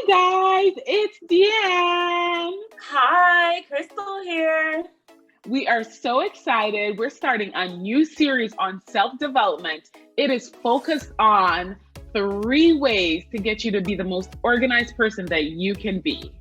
Guys, it's Deanne. Hi, Crystal here. We are so excited. We're starting a new series on self-development. It is focused on 3 ways to get you to be the most organized person that you can be.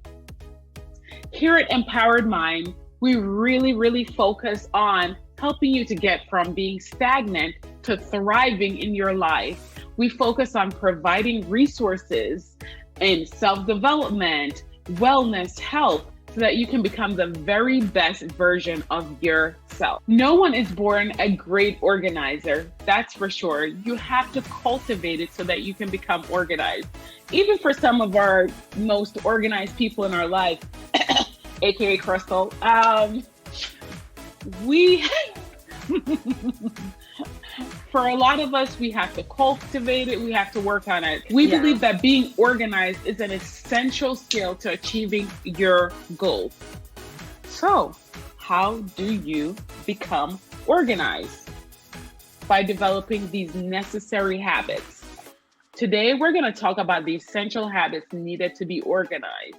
Here at Empowered Mind, we really focus on helping you to get from being stagnant to thriving in your life. We focus on providing resources in self-development, wellness, health, so that you can become the very best version of yourself. No one is born a great organizer, that's for sure. You have to cultivate it so that you can become organized. Even for some of our most organized people in our life, aka Crystal, we for a lot of us, we have to cultivate it. We have to work on it. We believe that being organized is an essential skill to achieving your goals. So, how do you become organized? By developing these necessary habits. Today, we're going to talk about the essential habits needed to be organized.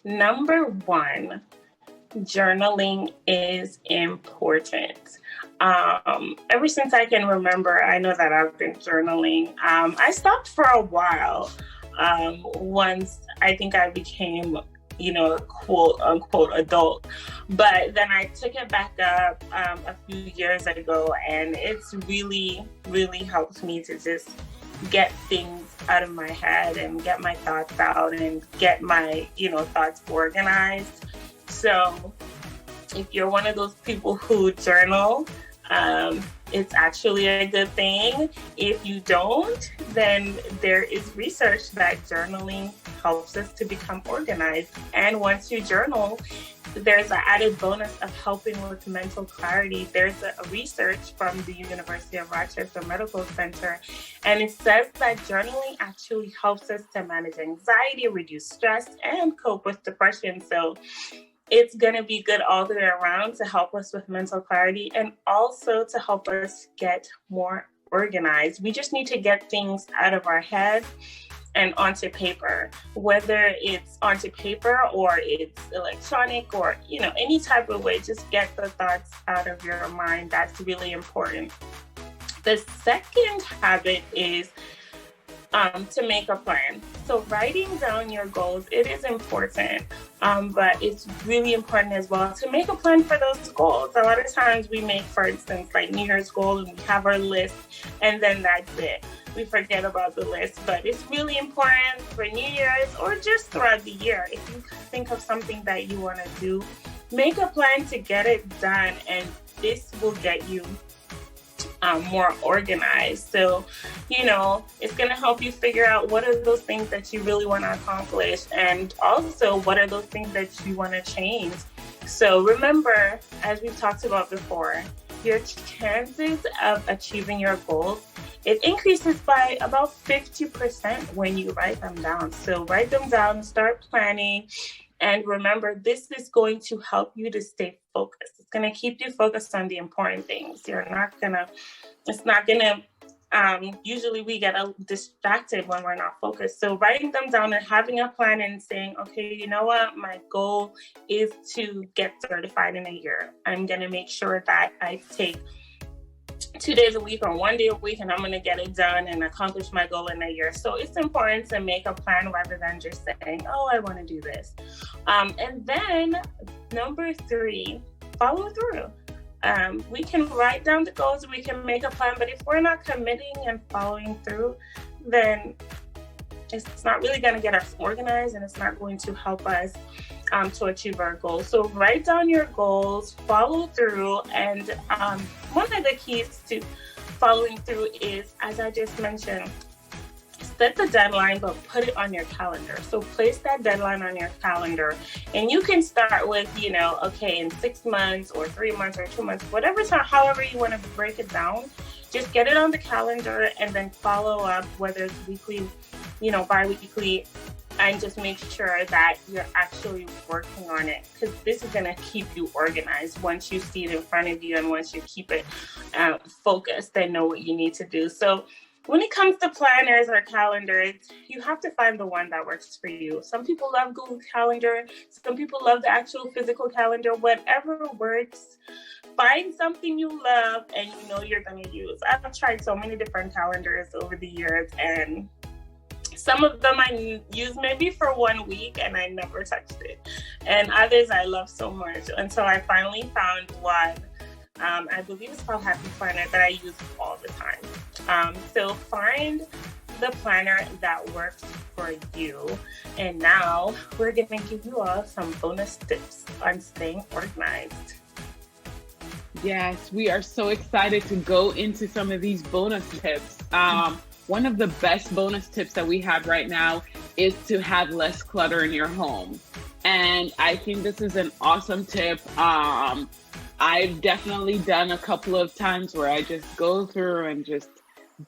Number 1, journaling is important. Ever since I can remember, I know that I've been journaling. I stopped for a while. Once I think I became, quote unquote adult, but then I took it back up a few years ago, and it's really helped me to just get things out of my head and get my thoughts out and get my, thoughts organized. So if you're one of those people who journal, it's actually a good thing. If you don't, then there is research that journaling helps us to become organized. And once you journal, there's an added bonus of helping with mental clarity. There's a research from the University of Rochester Medical Center, and it says that journaling actually helps us to manage anxiety, reduce stress, and cope with depression. So it's going to be good all the way around to help us with mental clarity and also to help us get more organized. We just need to get things out of our head and onto paper, whether it's onto paper or it's electronic or, any type of way. Just get the thoughts out of your mind. That's really important. The second habit is to make a plan. So writing down your goals, it is important, but it's really important as well to make a plan for those goals. A lot of times we make, for instance, like New Year's goal, and we have our list, and then that's it. We forget about the list, but it's really important for New Year's or just throughout the year. If you think of something that you want to do, make a plan to get it done, and this will get you more organized. So, it's going to help you figure out what are those things that you really want to accomplish, and also what are those things that you want to change. So remember, as we've talked about before, your chances of achieving your goals, it increases by about 50% when you write them down. So write them down, start planning. And remember, this is going to help you to stay focused. It's going to keep you focused on the important things. Usually we get distracted when we're not focused. So writing them down and having a plan and saying, okay, you know what? My goal is to get certified in a year. I'm going to make sure that I take 2 days a week or 1 day a week, and I'm going to get it done and accomplish my goal in a year. So it's important to make a plan rather than just saying, oh, I want to do this. And then number 3, follow through. We can write down the goals, we can make a plan, but if we're not committing and following through, then it's not really going to get us organized, and it's not going to help us to achieve our goals. So write down your goals, follow through, and one of the keys to following through is, as I just mentioned, set the deadline, but put it on your calendar. So place that deadline on your calendar, and you can start with, okay, in 6 months or 3 months or 2 months, whatever time, however you want to break it down, just get it on the calendar and then follow up, whether it's weekly, bi-weekly, and just make sure that you're actually working on it, because this is going to keep you organized once you see it in front of you and once you keep it focused and know what you need to do. So when it comes to planners or calendars, you have to find the one that works for you. Some people love Google Calendar. Some people love the actual physical calendar. Whatever works, find something you love and you know you're going to use. I've tried so many different calendars over the years, and some of them I use maybe for 1 week and I never touched it. And others I love so much. And so I finally found one. I believe it's called Happy Planner that I use all the time. So find the planner that works for you. And now we're going to give you all some bonus tips on staying organized. Yes, we are so excited to go into some of these bonus tips. One of the best bonus tips that we have right now is to have less clutter in your home. And I think this is an awesome tip. I've definitely done a couple of times where I just go through and just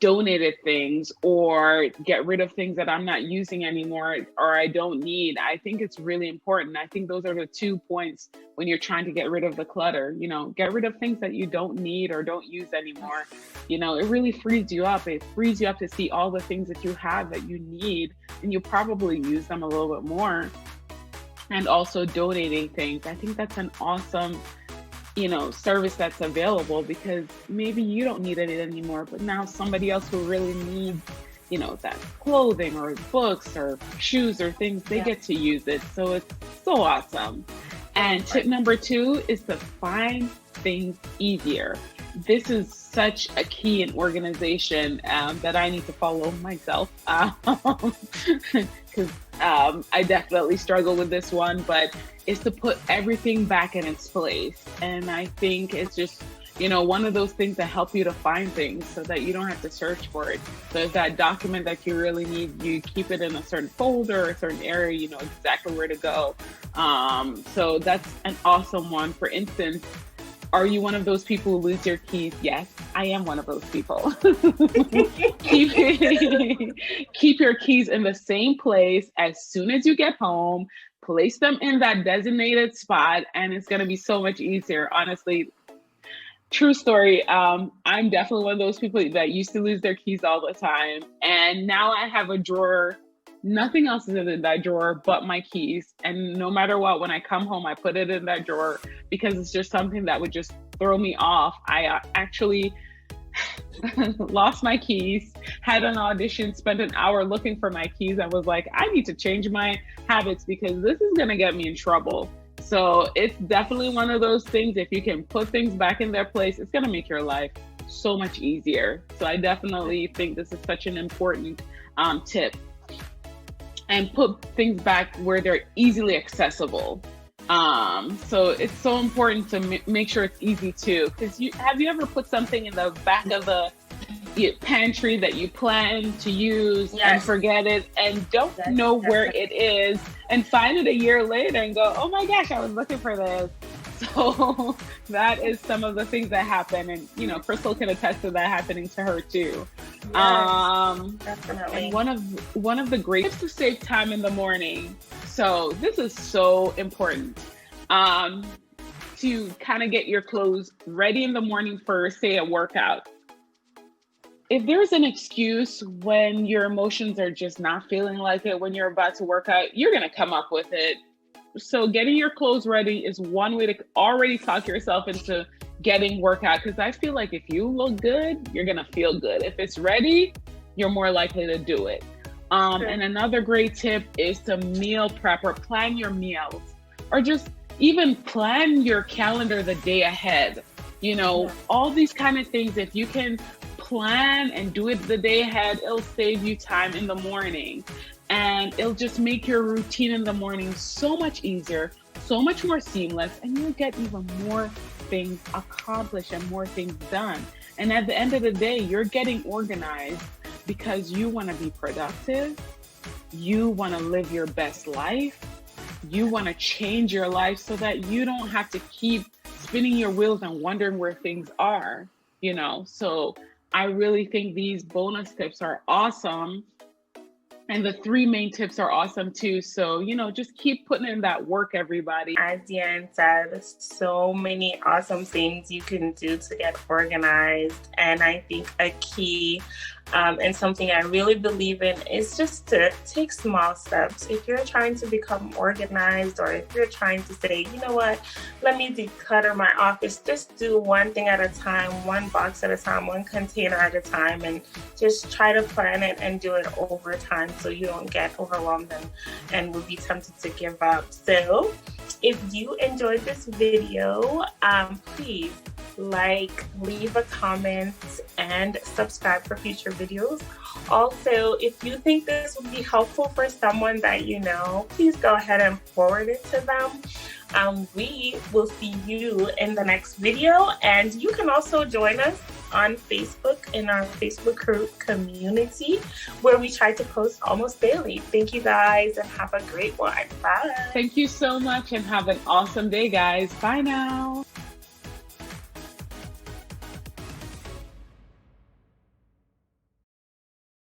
donated things or get rid of things that I'm not using anymore or I don't need. I think it's really important. I think those are the 2 points when you're trying to get rid of the clutter. Get rid of things that you don't need or don't use anymore. It really frees you up. It frees you up to see all the things that you have that you need, and you probably use them a little bit more. And also donating things. I think that's an awesome service that's available, because maybe you don't need it anymore, but now somebody else who really needs, that clothing or books or shoes or things, they get to use it. So it's so awesome. And tip number 2 is to find things easier. This is such a key in organization that I need to follow myself, because I definitely struggle with this one, but it's to put everything back in its place. And I think it's just, one of those things that help you to find things so that you don't have to search for it. So if that document that you really need, you keep it in a certain folder or a certain area, you know exactly where to go. So that's an awesome one. For instance, are you one of those people who lose your keys? Yes, I am one of those people. Keep your keys in the same place as soon as you get home. Place them in that designated spot, and it's going to be so much easier. Honestly, true story. I'm definitely one of those people that used to lose their keys all the time. And now I have a drawer. Nothing else is in that drawer but my keys. And no matter what, when I come home, I put it in that drawer because it's just something that would just throw me off. I actually lost my keys, had an audition, spent an hour looking for my keys. I was like, I need to change my habits because this is going to get me in trouble. So it's definitely one of those things. If you can put things back in their place, it's going to make your life so much easier. So I definitely think this is such an important tip. And put things back where they're easily accessible. So it's so important to make sure it's easy too. Because have you ever put something in the back of the pantry that you plan to use and forget it and don't know where it is and find it a year later and go, oh my gosh, I was looking for this. So that is some of the things that happen. And, Crystal can attest to that happening to her too. Definitely. And one of the great tips to save time in the morning. So this is so important. To kind of get your clothes ready in the morning for, say, a workout. If there's an excuse when your emotions are just not feeling like it when you're about to work out, you're going to come up with it. So getting your clothes ready is one way to already talk yourself into getting workout. Because I feel like if you look good, you're going to feel good. If it's ready, you're more likely to do it. And another great tip is to meal prep or plan your meals, or just even plan your calendar the day ahead. All these kind of things, if you can plan and do it the day ahead, it'll save you time in the morning. And it'll just make your routine in the morning so much easier, so much more seamless, and you'll get even more things accomplished and more things done. And at the end of the day, you're getting organized because you want to be productive, you want to live your best life, you want to change your life so that you don't have to keep spinning your wheels and wondering where things are, So I really think these bonus tips are awesome. And the 3 main tips are awesome too. So, just keep putting in that work, everybody. As Deanne said, so many awesome things you can do to get organized. And I think a key And something I really believe in is just to take small steps. If you're trying to become organized, or if you're trying to say, you know what, let me declutter my office, just do one thing at a time, one box at a time, one container at a time, and just try to plan it and do it over time so you don't get overwhelmed and will be tempted to give up. So if you enjoyed this video, please leave a comment, and subscribe for future videos. Also, if you think this would be helpful for someone that you know, please go ahead and forward it to them. We will see you in the next video, and you can also join us on Facebook in our Facebook group community, where we try to post almost daily. Thank you guys, and have a great one. Bye. Thank you so much, and have an awesome day, guys. Bye now.